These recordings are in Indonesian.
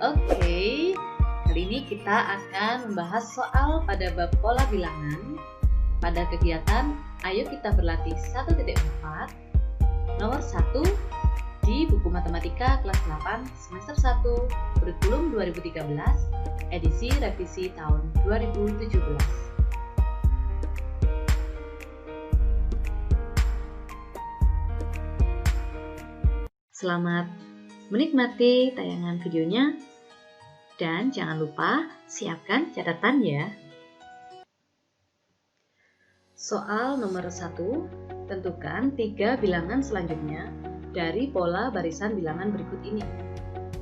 Oke, kali ini kita akan membahas soal pada bab pola bilangan pada kegiatan Ayo Kita Berlatih 1.4 nomor 1 di buku Matematika kelas 8 semester 1 kurikulum 2013 edisi revisi tahun 2017. Selamat menikmati tayangan videonya. Dan jangan lupa siapkan catatan ya. Soal nomor 1, tentukan 3 bilangan selanjutnya dari pola barisan bilangan berikut ini.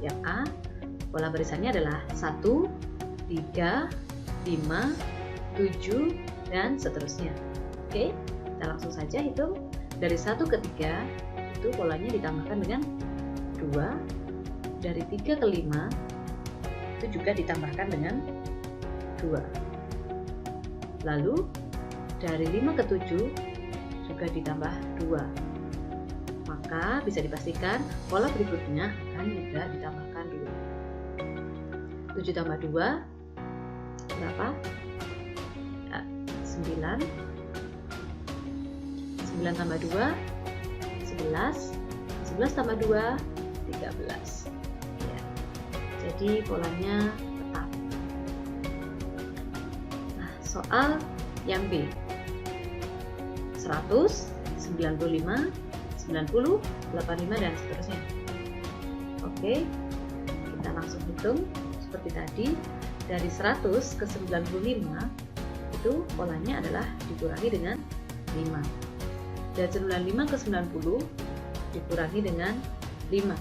Yang A, pola barisannya adalah 1, 3, 5, 7, dan seterusnya. Oke, kita langsung saja hitung. Dari 1 ke 3, itu polanya ditambahkan dengan 2. Dari 3 ke 5, itu juga ditambahkan dengan 2. Lalu dari 5 ke 7 juga ditambah 2. Maka bisa dipastikan pola berikutnya akan juga ditambahkan 2. 7 tambah 2 berapa? 9. 9 tambah 2 11. 11 tambah 2 13. Jadi polanya tetap. Nah, soal yang B. 100, 95, 90, 85, dan seterusnya. Oke, kita langsung hitung seperti tadi. Dari 100 ke 95 itu polanya adalah dikurangi dengan 5. Dari 95 ke 90 dikurangi dengan 5.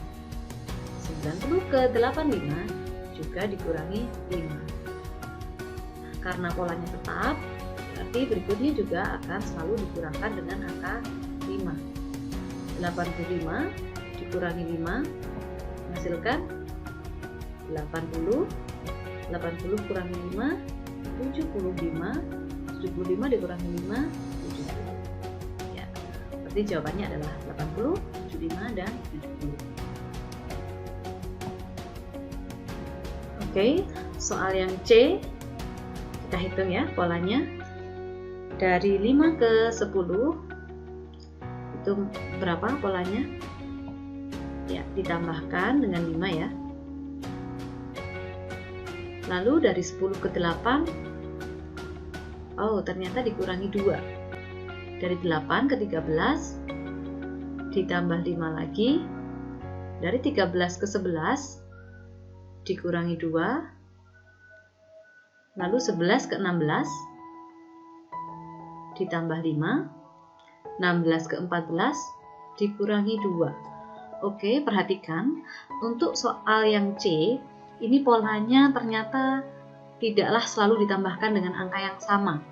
90 ke 85 juga dikurangi 5. Karena polanya tetap, berarti berikutnya juga akan selalu dikurangkan dengan angka 5. 85 dikurangi 5 menghasilkan 80. 80 kurangi 5 75. 75 dikurangi 5 70. Ya, berarti jawabannya adalah 80, 75, dan 70. Oke, soal yang C, kita hitung ya polanya. Dari 5 ke 10, itu berapa polanya? Ya, ditambahkan dengan 5 ya. Lalu dari 10 ke 8, oh ternyata dikurangi 2. Dari 8 ke 13, ditambah 5 lagi. Dari 13 ke 11, dikurangi 2, lalu 11 ke 16 ditambah 5, 16 ke 14 dikurangi 2. Oke, perhatikan untuk soal yang C, ini polanya ternyata tidaklah selalu ditambahkan dengan angka yang sama.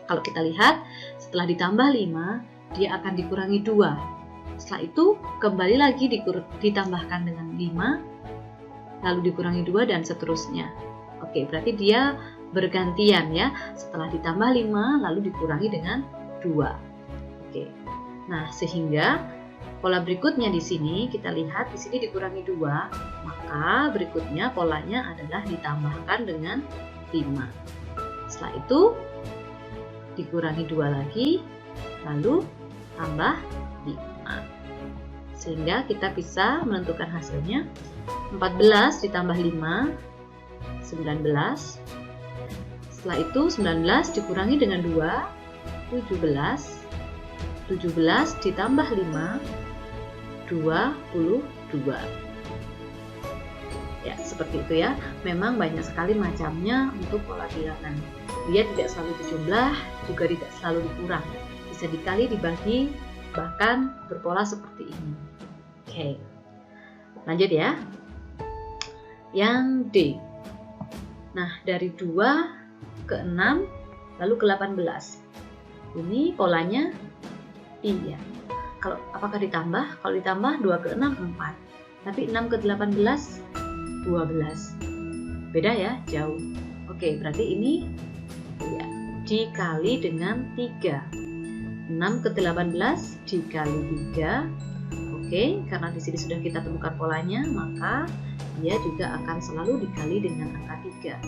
Kalau kita lihat, setelah ditambah 5, dia akan dikurangi 2. Setelah itu kembali lagi ditambahkan dengan 5, lalu dikurangi 2, dan seterusnya. Oke, berarti dia bergantian ya. Setelah ditambah 5, lalu dikurangi dengan 2. Oke. Nah, sehingga pola berikutnya di sini kita lihat di sini dikurangi 2, maka berikutnya polanya adalah ditambahkan dengan 5. Setelah itu dikurangi 2 lagi, lalu tambah 5. Sehingga kita bisa menentukan hasilnya 14 ditambah 5, 19. Setelah itu 19 dikurangi dengan 2, 17. 17 ditambah 5, 22. Ya, seperti itu ya. Memang banyak sekali macamnya untuk pola bilangan. Dia tidak selalu dijumlah, juga tidak selalu dikurang. Bisa dikali, dibagi, bahkan berpola seperti ini. Oke. Lanjut ya. Yang D. Nah, dari 2 ke 6 lalu ke 18. Ini polanya iya. Kalau apakah ditambah? Kalau ditambah 2 ke 6 4. Tapi 6 ke 18 12. Beda ya, jauh. Oke, berarti ini iya, dikali dengan 3. 6 ke 18 dikali 3. Oke, karena di sini sudah kita temukan polanya, maka dia juga akan selalu dikali dengan angka 3.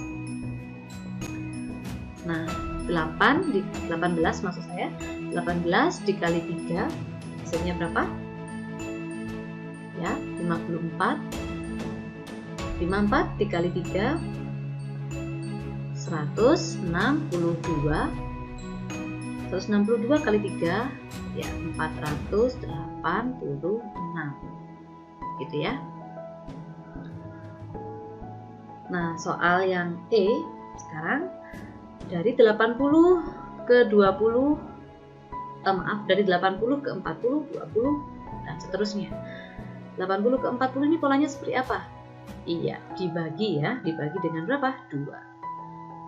Nah, 18 maksud saya, 18 dikali 3 hasilnya berapa? Ya, 54. 54 dikali 3 162. 162 kali 3 ya 486 gitu ya. Nah, soal yang E sekarang dari 80 ke 20 dari 80 ke 40, 20 dan seterusnya. 80 ke 40 ini polanya seperti apa? Iya, dibagi ya, dibagi dengan berapa? 2.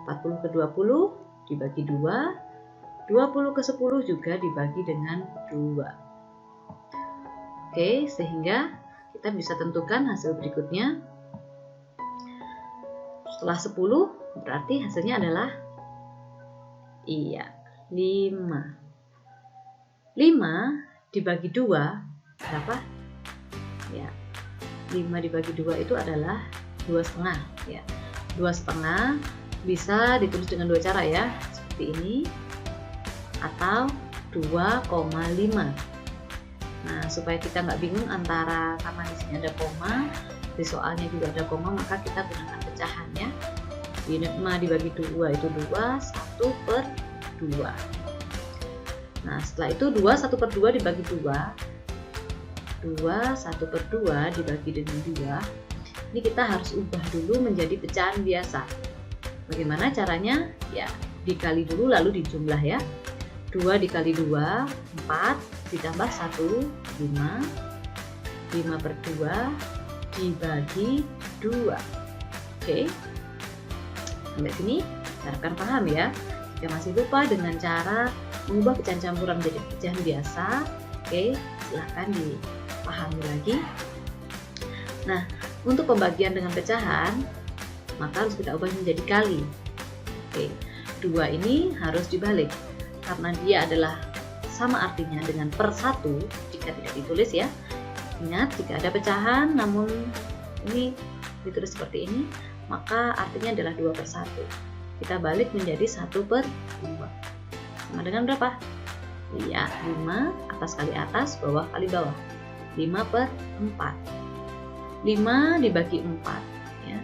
40 ke 20 dibagi 2, 20 ke 10 juga dibagi dengan 2. Oke, sehingga kita bisa tentukan hasil berikutnya. Setelah 10 berarti hasilnya adalah iya, 5. 5 dibagi 2 berapa? Ya, 5 dibagi 2 itu adalah 2,5 ya. 2,5 bisa ditulis dengan dua cara ya, seperti ini atau 2,5. Nah, supaya kita nggak bingung antara, karena di sini ada koma, di soalnya juga ada koma, maka kita gunakan pecahan ya. 5 dibagi 2 itu 2, 1/2. Nah, setelah itu 2, 1/2 dibagi 2, 1/2 dibagi dengan 2. Ini kita harus ubah dulu menjadi pecahan biasa. Bagaimana caranya? Ya, dikali dulu lalu dijumlah ya. 2 dikali 2, 4, ditambah 1, 5. 5/2 dibagi 2. Oke. Sampai sini harapkan paham ya. Jika masih lupa dengan cara mengubah pecahan campuran menjadi pecahan biasa, oke, silahkan dipahami lagi. Nah, untuk pembagian dengan pecahan, maka harus kita ubah menjadi kali. Oke, 2 ini harus dibalik karena dia adalah sama artinya dengan per 1 jika tidak ditulis ya. Ingat, jika ada pecahan namun ini ditulis seperti ini, maka artinya adalah 2/1. Kita balik menjadi 1/2. Sama dengan berapa? Iya, 5 atas kali atas, bawah kali bawah. 5/4. 5 dibagi 4 ya.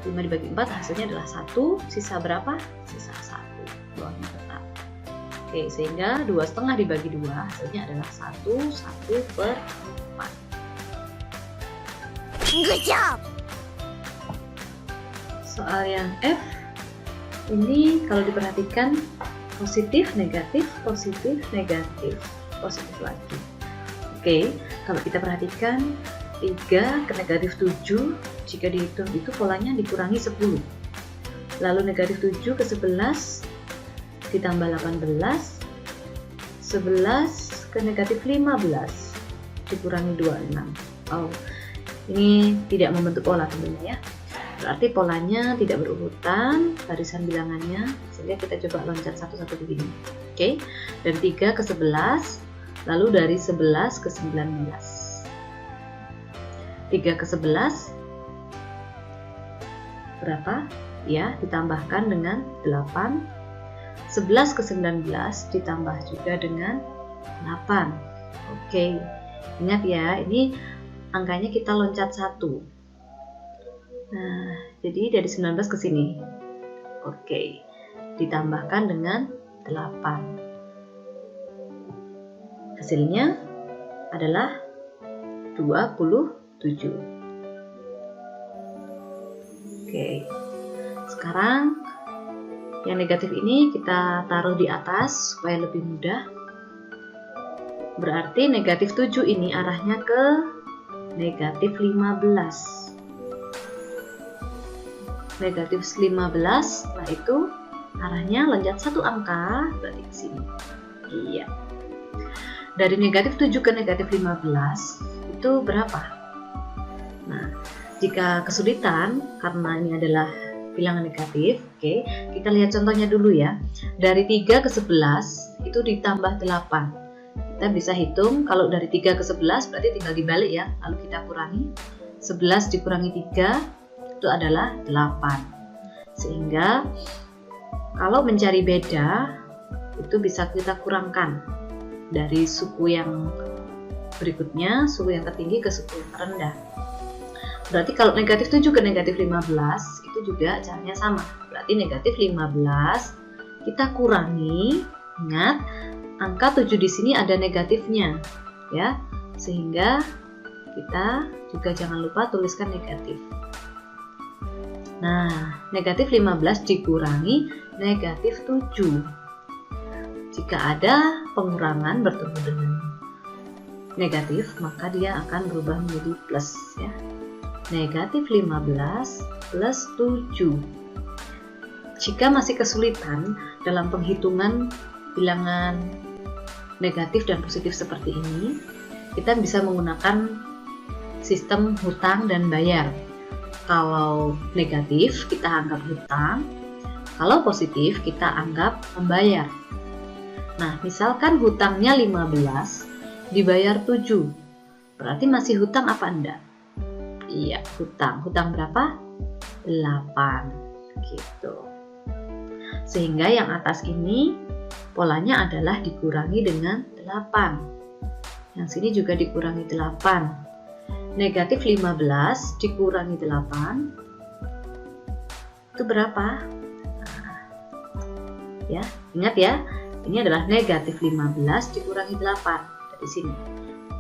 5 dibagi 4 hasilnya adalah 1, sisa berapa? Sisa 1. Bawahnya tetap. Oke, sehingga 2,5 dibagi 2 hasilnya adalah 1/4. Good job. Soal yang F ini kalau diperhatikan positif, negatif, positif, negatif, positif lagi. Oke, kalau kita perhatikan 3 ke negatif 7 jika dihitung itu polanya dikurangi 10. Lalu negatif 7 ke 11 ditambah 18, 11 ke negatif 15 dikurangi 26. Oh, ini tidak membentuk pola tentunya ya. Berarti polanya tidak berurutan barisan bilangannya, sehingga kita coba loncat satu-satu begini. Oke, dari 3 ke 11, lalu dari 11 ke 19. 3 ke 11 berapa? Ya, ditambahkan dengan 8. 11 ke 19 ditambah juga dengan 8. Oke, ingat ya, ini angkanya kita loncat 1. Nah, jadi dari 19 ke sini. Oke, ditambahkan dengan 8. Hasilnya adalah 27. Oke, sekarang yang negatif ini kita taruh di atas supaya lebih mudah. Berarti negatif 7 ini arahnya ke negatif 15. Negatif 15, nah itu arahnya loncat 1 angka, berarti ke sini. Iya. Dari negatif 7 ke negatif 15 itu berapa? Nah, jika kesulitan karena ini adalah bilangan negatif, oke, kita lihat contohnya dulu ya. Dari 3 ke 11 itu ditambah 8. Kita bisa hitung kalau dari 3 ke 11 berarti tinggal dibalik ya. Lalu kita kurangi. 11 dikurangi 3 itu adalah 8. Sehingga kalau mencari beda itu bisa kita kurangkan dari suku yang berikutnya, suku yang tertinggi ke suku yang terendah. Berarti kalau negatif 7 ke negatif 15 itu juga caranya sama. Berarti negatif 15 kita kurangi, ingat angka 7 di sini ada negatifnya ya. Sehingga kita juga jangan lupa tuliskan negatif. Nah, negatif 15 dikurangi negatif 7. Jika ada pengurangan bertemu dengan negatif, maka dia akan berubah menjadi plus ya. Negatif 15 plus 7. Jika masih kesulitan dalam penghitungan bilangan negatif dan positif seperti ini, kita bisa menggunakan sistem hutang dan bayar. Kalau negatif kita anggap hutang, kalau positif kita anggap membayar. Nah, misalkan hutangnya 15 dibayar 7, berarti masih hutang apa enggak? Iya, hutang. Hutang berapa? 8 gitu. Sehingga yang atas ini polanya adalah dikurangi dengan 8. Yang sini juga dikurangi 8. Negatif 15 dikurangi 8 itu berapa? Nah, ya, ingat ya, ini adalah negatif 15 dikurangi 8 dari sini.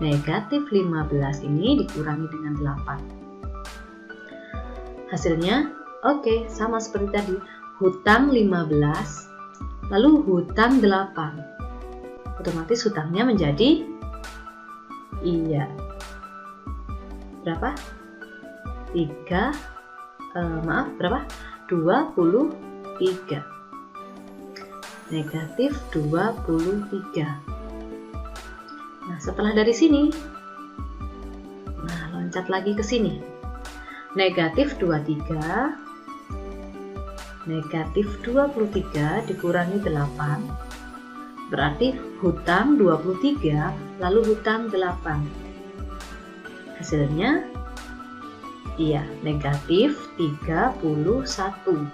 Negatif 15 ini dikurangi dengan 8. Hasilnya, oke, sama seperti tadi. Hutang 15, lalu hutang 8. Otomatis hutangnya menjadi, iya, berapa? 23. Negatif 23. Nah, setelah dari sini, nah loncat lagi ke sini. Negatif 23, negatif 23 dikurangi 8, berarti hutang 23, lalu hutang 8. Hasilnya, iya, negatif 31.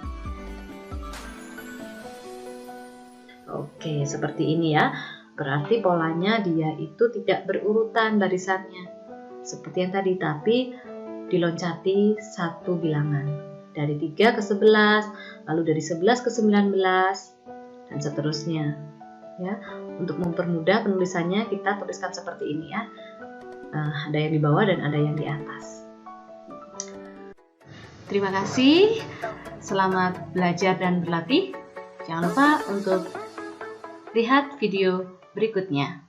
Oke, seperti ini ya. Berarti polanya dia itu tidak berurutan barisannya. Seperti yang tadi, tapi diloncati satu bilangan. Dari 3 ke 11, lalu dari 11 ke 19, dan seterusnya. Ya, untuk mempermudah penulisannya, kita tuliskan seperti ini ya. Ada yang di bawah dan ada yang di atas. Terima kasih. Selamat belajar dan berlatih. Jangan lupa untuk lihat video berikutnya.